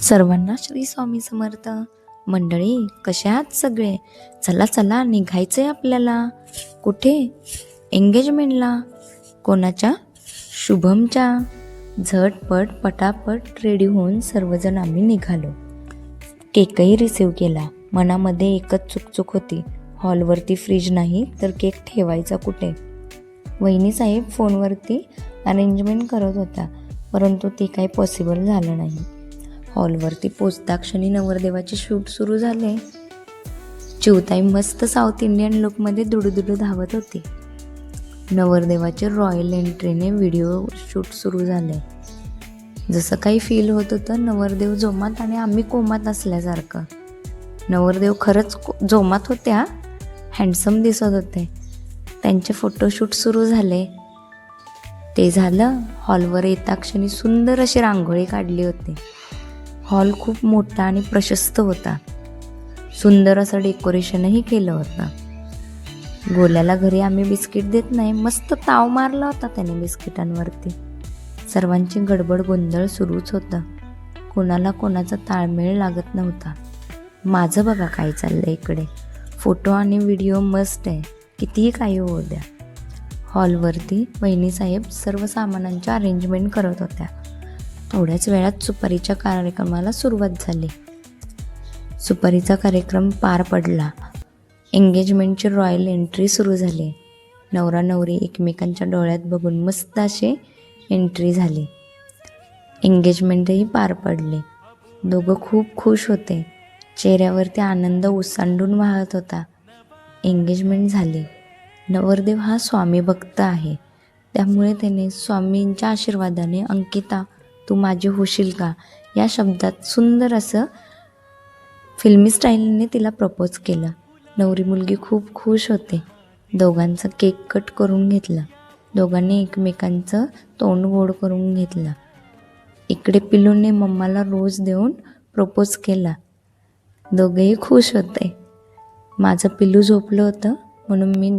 सर्वांना श्री स्वामी समर्थ. मंडळी, कशा आहात सगळे? चला चला, निघायचंय आपल्याला. कुठे? एंगेजमेंटला. कोणाच्या? शुभमच्या. झटपट पटापट रेडी होऊन सर्वजण आम्ही निघालो. केकही रिसीव केला. मनामध्ये एकच चुकचुक होती, हॉलवरती फ्रीज नाही तर केक ठेवायचा कुठे? वहिनी साहेब फोनवरती अरेंजमेंट करत होता, परंतु ते काही पॉसिबल झालं नाही. हॉलवरती पोचता क्षणी नवरदेवाचे शूट सुरू झाले. चिवताई मस्त साऊथ इंडियन लुकमध्ये दुडूदुडू धावत होती. नवरदेवाचे रॉयल एंट्रीने व्हिडिओ शूट सुरू झाले. जसं काही फील होत होतं, नवरदेव जोमात आणि आम्ही कोमात असल्यासारखं. नवरदेव खरंच जोमात होत्या, हँडसम दिसत होते. त्यांचे फोटोशूट सुरू झाले. ते झालं. हॉलवर येता क्षणी सुंदर अशी रांगोळी काढली होती. हॉल खूप मोठा आणि प्रशस्त होता. सुंदर असं डेकोरेशनही केलं होतं. गोल्याला घरी आम्ही बिस्किट देत नाही, मस्त ताव मारला होता त्याने बिस्किटांवरती. सर्वांची गडबड गोंधळ सुरूच होतं. कोणाला कोणाचा ताळमेळ लागत नव्हता. माझं बघा काय चाललं इकडे. फोटो आणि व्हिडिओ मस्त आहे, कितीही काही होऊ द्या. हॉलवरती वहिनीसाहेब सर्व सामानांच्या अरेंजमेंट करत होत्या. थोड्याच वेळात सुपारीच्या कार्यक्रमाला सुरुवात झाली. सुपारीचा कार्यक्रम पार पडला. एंगेजमेंटची रॉयल एंट्री सुरू झाली. नवरा नवरी एकमेकांच्या डोळ्यात बघून मस्त अशी एंट्री झाली. एंगेजमेंटही पार पडले. दोघं खूप खुश होते. चेहऱ्यावरती आनंद ओसंडून वाहत होता. एंगेजमेंट झाली. नवरदेव हा स्वामी भक्त आहे, त्यामुळे त्याने स्वामींच्या आशीर्वादाने अंकिता तू माझी होशील का या शब्दात सुंदर असं फिल्मी स्टाईलने तिला प्रपोज केलं. नवरी मुलगी खूप खुश होते. दोघांचं केक कट करून घेतलं. दोघांनी एकमेकांचं तोंड गोड करून घेतलं. इकडे पिलूने मम्माला रोज देऊन प्रपोज केला. दोघेही खुश होते. माझं पिलू झोपलं होतं, म्हणून मी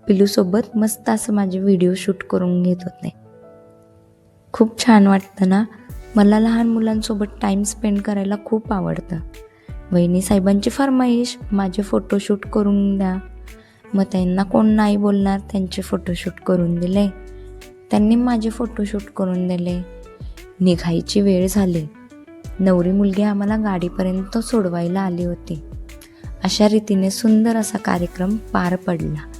पिलूसोबत मस्त असं माझे व्हिडिओ शूट करून घेत होते. खूप छान वाटतं ना. मला लहान मुलांसोबत टाईम स्पेंड करायला खूप आवडतं. वहिनी साहेबांची फरमाईश, माझे फोटोशूट करून द्या. मग त्यांना कोण नाही बोलणार, त्यांचे फोटोशूट करून दिले. त्यांनी माझे फोटोशूट करून दिले. निघायची वेळ झाली. नवरी मुलगी आम्हाला गाडीपर्यंत सोडवायला आली होती. अशा रीतीने सुंदर असा कार्यक्रम पार पडला.